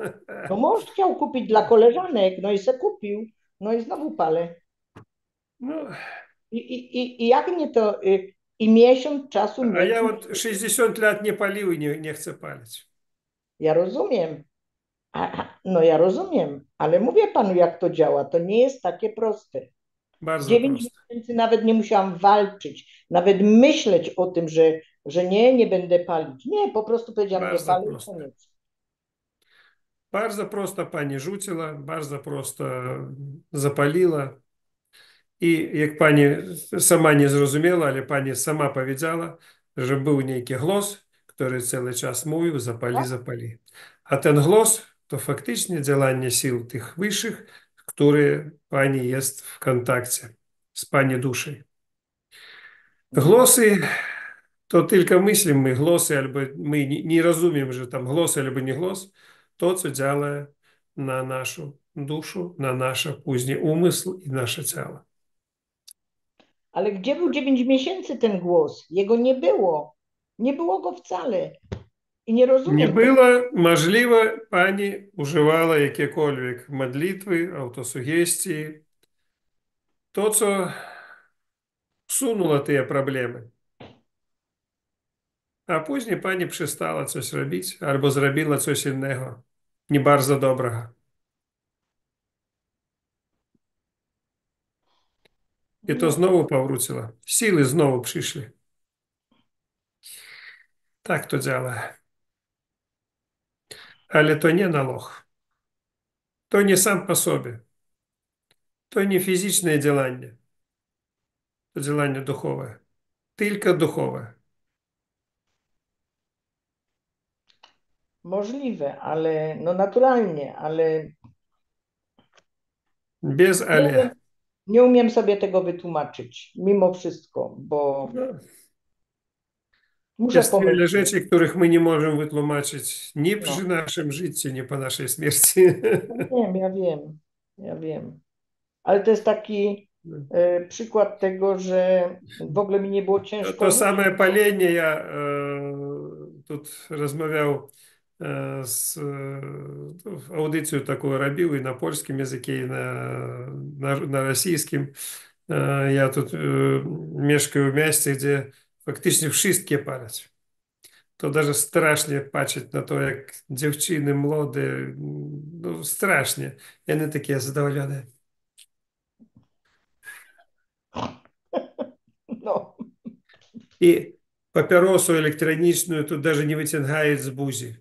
No mąż chciał kupić dla koleżanek, no i se kupił. No i znowu palę. No, I jak mnie to... I miesiąc czasu a ja mieliśmy. od 60 lat nie palił i nie chcę palić. Ja rozumiem. No ja rozumiem, ale mówię panu, jak to działa. To nie jest takie proste. Bardzo 9 prosto. miesięcy nawet nie musiałam walczyć, nawet myśleć o tym, że nie będę palić. Nie, po prostu powiedziałam, nie Bardzo palę i prosto. koniec. Bardzo prosto pani rzuciła, bardzo prosto zapaliła. I jak pani sama nie zrozumiała, ale pani sama powiedziała, że był niejaki głos, który cały czas mówił, zapali, Tak? zapali. A ten głos to faktycznie działanie sił tych wyższych, które pani jest w kontakcie z pani duszą. No, Głosy to tylko myślimy głosy, albo my nie rozumiemy, że tam głos albo nie głos, to co działa na naszą duszę, na nasz później umysł i nasze ciało. ale gdzie był 9 miesięcy ten głos? Jego nie było. Nie było go wcale. I nie Nie rozumiem tego. było możliwe, pani używała jakiekolwiek modlitwy, autosugestii, to co wsuнуло te problemy. A później pani przestała coś robić albo zrobiła coś innego, nie bardzo dobrego. I to No, znowu powróciło. Siły znowu przyszły. Tak to działa. Ale to nie nalog. To nie sam po sobie. To nie fizyczne działanie. To działanie duchowe. Tylko duchowe. możliwe, ale no naturalnie, ale Bez nie wiem, ale. nie umiem sobie tego wytłumaczyć, mimo wszystko, bo No, muszę jest wiele pomyśleć. rzeczy, których my nie możemy wytłumaczyć ni przy No, naszym życiu, ni po naszej śmierci. ja wiem. Ale to jest taki przykład tego, że w ogóle mi nie było To ciężko żyć. same palenie ja тут rozmawiał audycję taką robił i na polskim języku, i na rosyjskim. Ja тут mieszkаю w mieście, gdzie faktycznie wszystkie palać. To даже strasznie patrzeć na to, jak dziewczyny młode, no strasznie. I one takie zadowolone. No, I папіросу електронічну тут даже не витягають з бузі.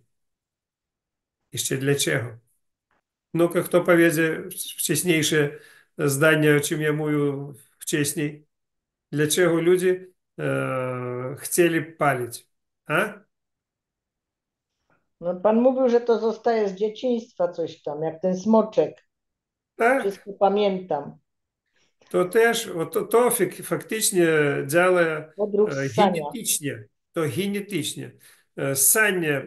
І ще для чого? Ну-ка, хто поведе вчесніше здання, чим я мою вчесній? Для чого люди хотіли palić? A? No, pan mówił, że to zostaje z dzieciństwa coś tam, jak ten smoczek. Так. Wszystko pamiętam. То теж то фактично ділає Odruch ssania. генетичне. То генетичне. Ссання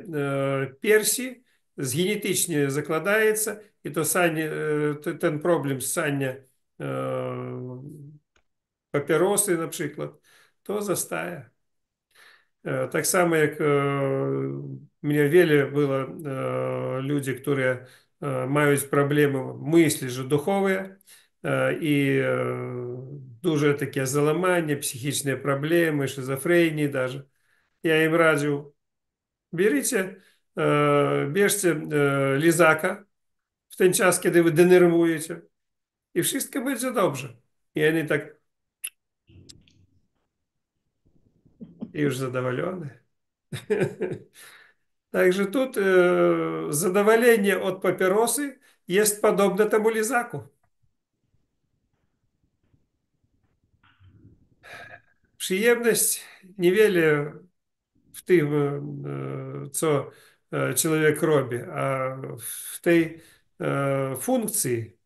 персі з генетичне закладається, і то сання, ten проблем ссання папіроси, наприклад, то застає. Так само, як мені вели було люди, які мають проблеми мислі ж духові, і дуже таке заламання, психічні проблеми, шизофренії даже. Я їм раджу, бежте лізака в той час, коли ви денервуєте, і все буде добре. І вони так, і вже задоволені. Также тут задоволение от папиросы есть подобно тому лизаку. Przyjemność niewiele w tym, co człowiek robi, a w tej funkcji,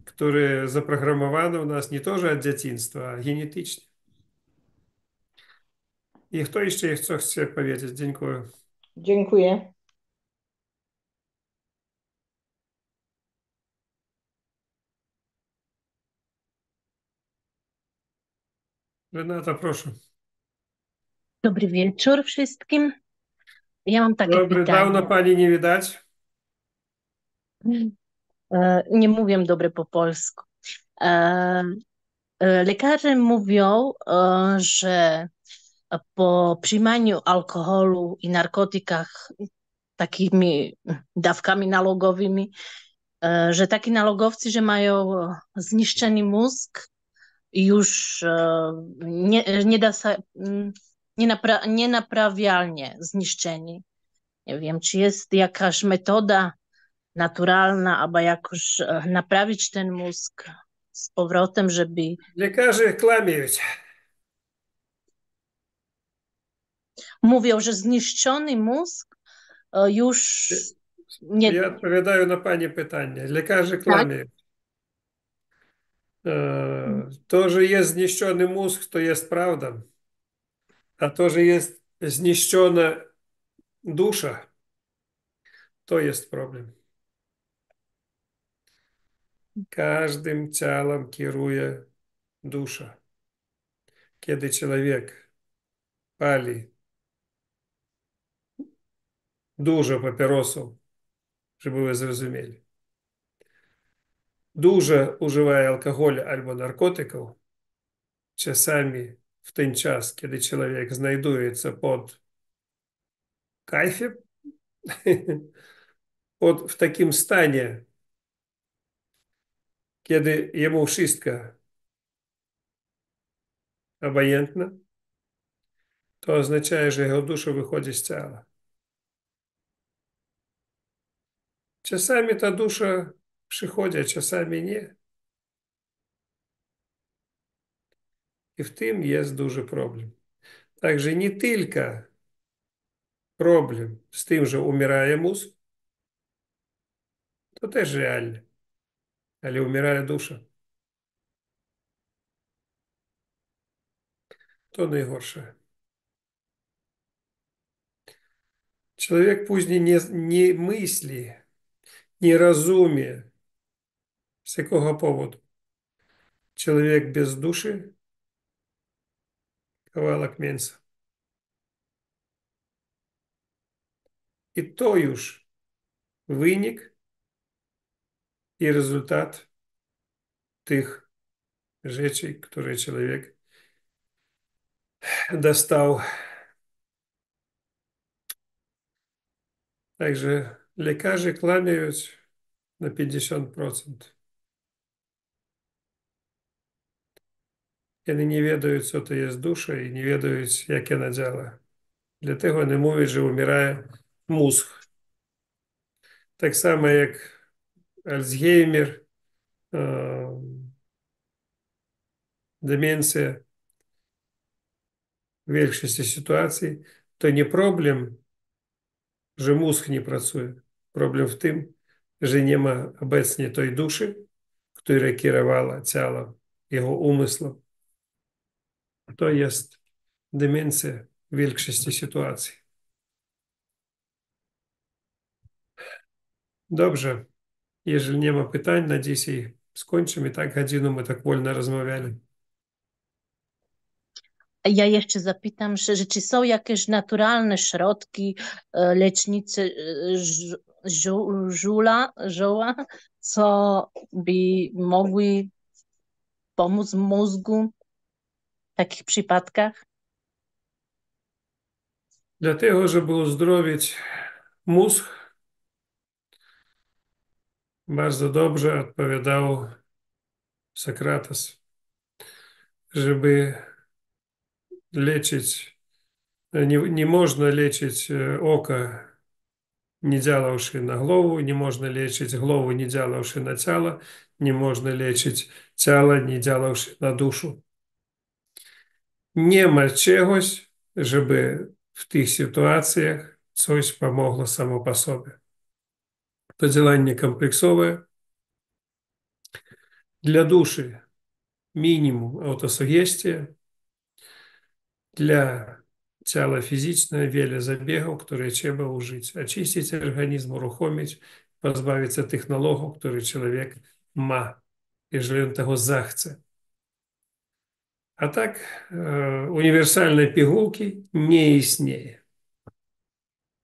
która zaprogramowana u nas nie to, że od dzieciństwa, a genetycznie. I kto jeszcze chce powiedzieć? Dziękuję. Dziękuję. Renata, proszę. Dobry wieczór wszystkim. Ja mam takie Dobry, dawno pytanie. pani nie widać. Nie mówię dobre po polsku. Lekarze mówią, że po przyjmaniu alkoholu i narkotykach takimi dawkami nałogowymi, że taki nalogowcy, że mają zniszczony mózg i już nienaprawialnie zniszczeni. Nie wiem, czy jest jakaś metoda naturalna, aby jakoś naprawić ten mózg z powrotem, żeby... Lekarze kłamią. Mówią, że zniszczony mózg już nie... Ja odpowiadаю na pani pytanie. Lekarze kłamią. To, że jest zniszczony mózg, to jest prawda. A to, że jest zniszczona dusza, to jest problem. Każdym ciałem kieruje dusza. Kiedy człowiek pali dużo papierosów, żeby wy zrozumieli, dużo używa alkoholu albo narkotyków, czasami w ten czas, kiedy człowiek znajduje się pod kajfem, w takim stanie, kiedy jemu wszystko obojętne, to oznacza, że jego dusza wychodzi z ciała. Czasami ta dusza przychodzi, a czasami nie. I w tym jest duży problem. Także nie tylko problem z tym, że umiera mózg, to też realne, ale umiera dusza. To najgorsze. Człowiek później nie myśli, nie rozumie, z jakiego powodu. Człowiek bez duszy kawałek mięsa. I to już wynik i rezultat tych rzeczy, które człowiek dostał. Także lekarze kłamią na 50%. Вони не ведають, що то є душа, і не ведають, як вона дзяла. Для того вони мовлять, що вмирає мозг. Так само, як Альцгеймер, деменція. В більшості ситуацій, то не проблем, що мозг не працює. Проблем в тим, що нема обecnie той душі, która kierowała ciałem, jego umysłem. To jest demencja w większości sytuacji. Dobrze. Jeżeli nie ma pytań, na dzisiaj skończymy. Tak godzinę my tak wolno rozmawiali. Ja jeszcze zapytam, czy są jakieś naturalne środki lecznicze żoła, co by mogły pomóc mózgu w takich przypadkach? Dlatego, żeby uzdrowić mózg, bardzo dobrze odpowiadał Sokrates, żeby leczyć, nie można leczyć oka, nie działawszy na głowę, nie można leczyć głowy, nie działawszy na ciało, nie można leczyć ciała, nie działawszy na duszę. Nie ma czegoś, żeby w tych sytuacjach coś pomogło samo po sobie. To działanie kompleksowe. Dla duszy minimum autosugestia, dla ciała fizycznego wiele zabiegów, które trzeba użyć. Oczyścić organizm, uruchomić, pozbawić się technologii, które człowiek ma, jeżeli on tego zachce. A tak uniwersalnej pigułki nie istnieje.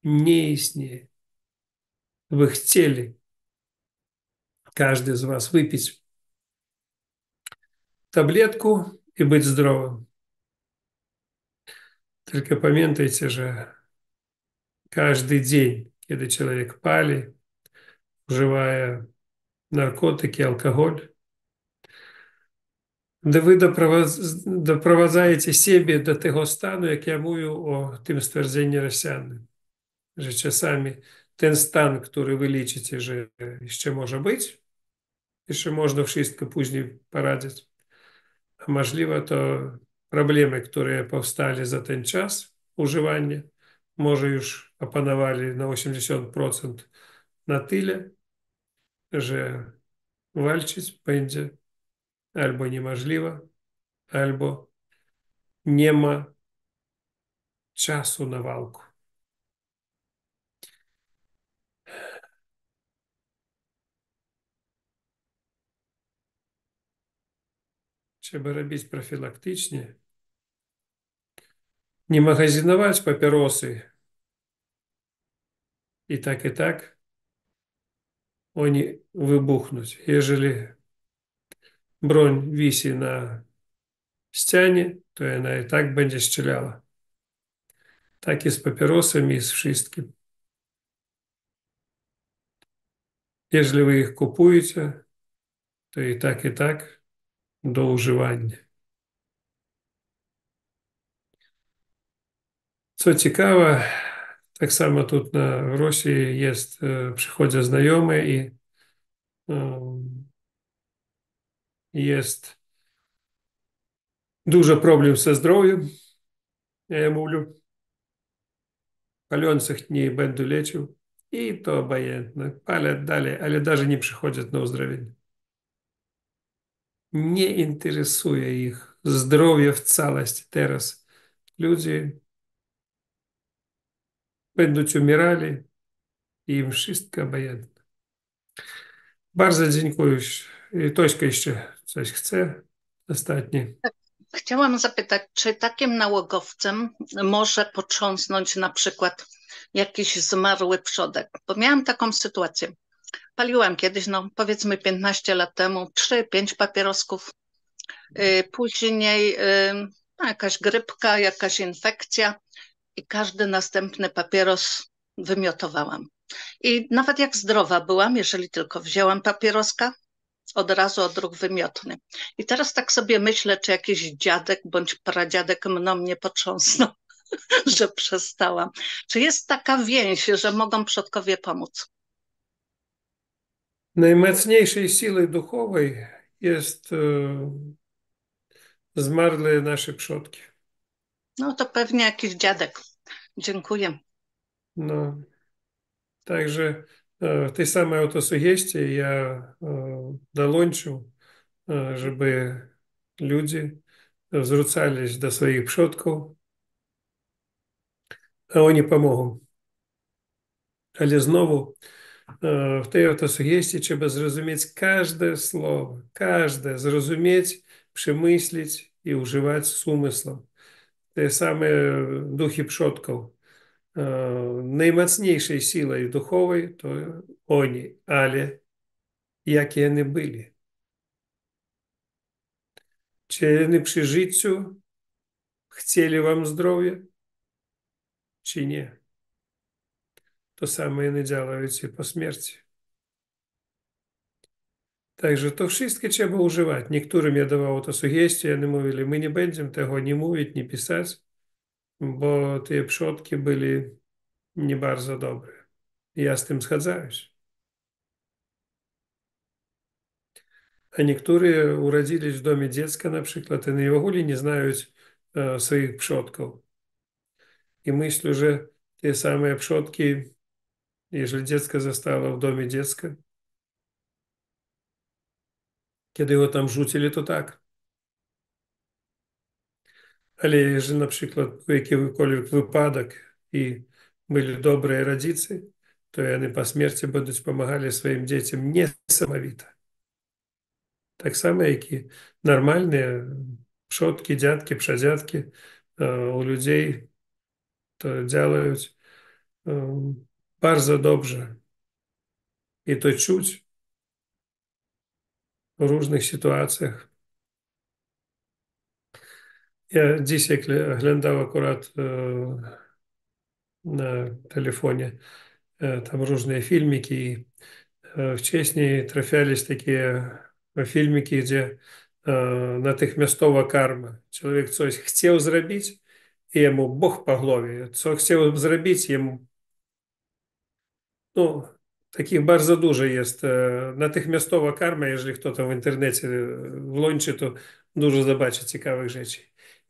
Nie istnieje. Wy chcieli, każdy z was, wypić tabletku i być zdrowym. Tylko pamiętajcie, że każdy dzień, kiedy człowiek pali, używa narkotyki, alkohol, to wy doprowadzacie siebie do tego stanu, jak ja mówię o tym stwierdzeniu Rosjanin, że czasami ten stan, który wy liczycie, że jeszcze może być, jeszcze można wszystko później poradzić, a możliwe to problemy, które powstali za ten czas używania, może już opanowali na 80% na tyle, że walczyć będzie albo niemożliwe, albo nie ma czasu na walkę. Trzeba robić profilaktycznie. Nie magazynować papierosy. I tak oni wybuchnąć. Jeżeli broń wisi na ścianie, to ona i tak będzie strzelała. Tak i z papierosami i z wszystkim. Jeżeli wy ich kupujecie, to i tak do używania. Co ciekawe, tak samo тут w Rosji jest, przychodzą znajomy i jest duży problem ze zdrowiem. Ja mówię, palących nie będę leczył i to obojętne. Palę dalej, ale даже nie przychodzą na uzdrowienie. Nie interesuje ich zdrowie w całości teraz. Ludzie będą umierali i im wszystko obojętne. Bardzo dziękuję. Tośka jeszcze coś chce? Ostatnie. Chciałam zapytać, czy takim nałogowcem może potrząsnąć na przykład jakiś zmarły przodek? Bo miałam taką sytuację. Paliłam kiedyś, no powiedzmy 15 lat temu, 3-5 papierosków. Później jakaś grypka, jakaś infekcja i każdy następny papieros wymiotowałam. I nawet jak zdrowa byłam, jeżeli tylko wzięłam papieroska, od razu odruch wymiotny. I teraz tak sobie myślę, czy jakiś dziadek bądź pradziadek mną nie potrząsnął, że przestałam. Czy jest taka więź, że mogą przodkowie pomóc? Najmocniejszej siły duchowej jest zmarłe nasze przodki. No to pewnie jakiś dziadek. Dziękuję. No, także w tej samej autosugestii ja dołączył, żeby ludzie zwracались do swoich przodków, a oni pomogą. Ale znowu w tej autosugestii trzeba zrozumieć każde słowo, każde zrozumieć, przemyśleć i używać z umysłem. Te same duchy przodków. Najmocniejszej siłой duchowej to oni, ale jakie вони byli? Czy вони przy życiu chcieli wam zdrowia, czy nie? To samo вони działają i po śmierci. Także to wszystkie trzeba używać. Niektórym ja dawał to sugestie, oni mówili, my nie będziemy tego nie mówić, nie pisać, bo te przodki byli nie bardzo dobre. Ja z tym zgadzаюсь. А niektórzy urodzili w domu dziecka na przykład i w ogóle nie znają swoich przodków. I myślę, że te same przodki, jeżeli dziecko zostało w domu dziecka, kiedy go tam rzucili, to tak. Ale jeżeli na przykład był jakikolwiek wypadek i byli dobre rodzice, to oni po śmierci będą pomagali swoim dzieciom niesamowite. Так само, як і нормальні przodki, dziadki, pradziadki u ludzi to działają bardzo dobrze. I to czuć w różnych sytuacjach. Ja dzisiaj oglądał akurat na telefonie tam różne filmiki. Wcześniej trafiались takie filmiki, gdzie natychmiastowa karma. Człowiek coś chciał zrobić i jemu Bóg po głowie. Co chciał zrobić, jemu no, takich bardzo dużo jest. Natychmiastowa karma, jeżeli kto tam w internecie włączy, to dużo zobaczy ciekawych rzeczy.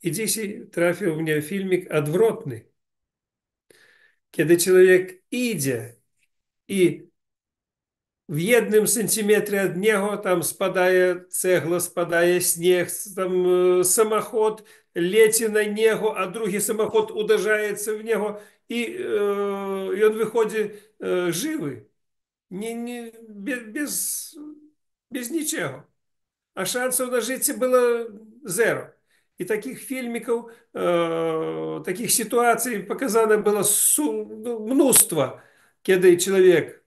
I dzisiaj trafił mnie filmik odwrotny, kiedy człowiek idzie i w 1 centymetrze od niego tam spadaje cegła, spadaje śnieg, tam samochód leci na niego, a drugi samochód uderzaється w niego i on wychodzi żywy, bez niczego. A szansów na życie było zero. I takich filmików, takich sytuacji pokazane było mnóstwo, kiedy człowiek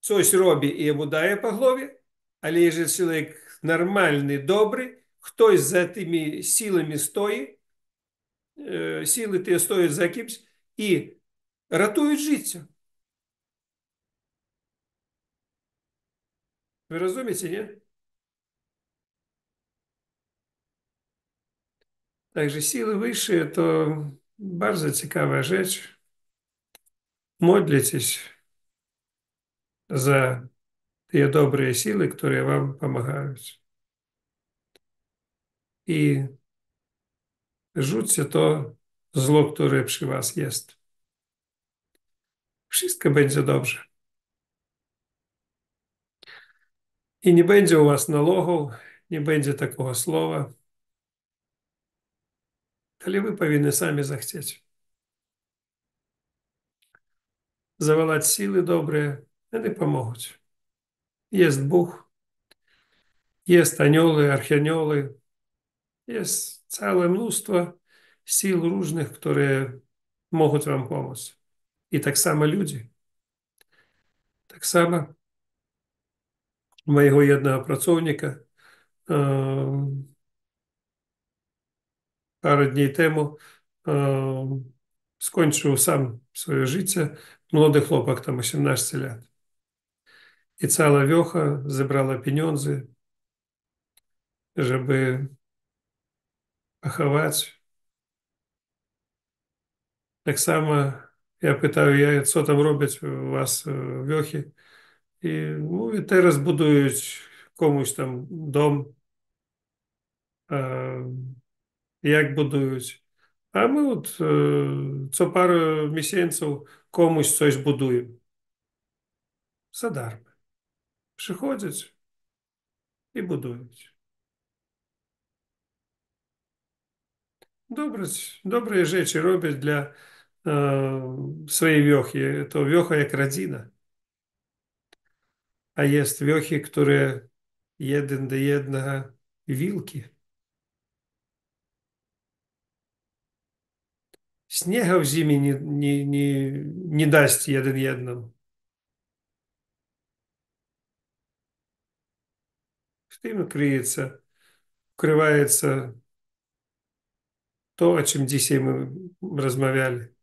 coś robi i jemu daje po głowie, ale jeżeli człowiek normalny, dobry, ktoś za tymi siłami stoi, siły te stoją za kimś i ratuють życie. Wy rozumiecie, nie? Także siły wyższe to bardzo ciekawa rzecz. Modlitесь za te dobre siły, które wam pomagają. I rzućcie to zło, które przy was jest. Wszystko będzie dobrze. I nie będzie u was nalogów, nie będzie takiego słowa. Ale wy powinni sami zachcieć. Zawalać siły dobre, one pomogą. Jest Bóg, jest anioły, archanioły, jest całe mnóstwo sił różnych, które mogą wam pomóc. I tak samo ludzie. Tak samo mojego jednego pracownika parę dni temu skończył sam swoje życie. Młody chłopak, tam 18 lat. I cała wiocha zebrała pieniądze żeby pochować. Tak samo ja pytаю, co tam robić u was w wiochie. I mówię, teraz budują komuś tam dom, jak budują. A my co parę miesięcy komuś coś budujemy. Za darmo. Przychodzić i budować. Dobre rzeczy robić dla swojej wiochy. To wiocha jak rodzina. A jest wiochy, które jeden do jednego wilki. Śniega w zimie nie daсть jeden jednemu. W tym ukrywaється to, o czym dzisiaj my rozmawiali.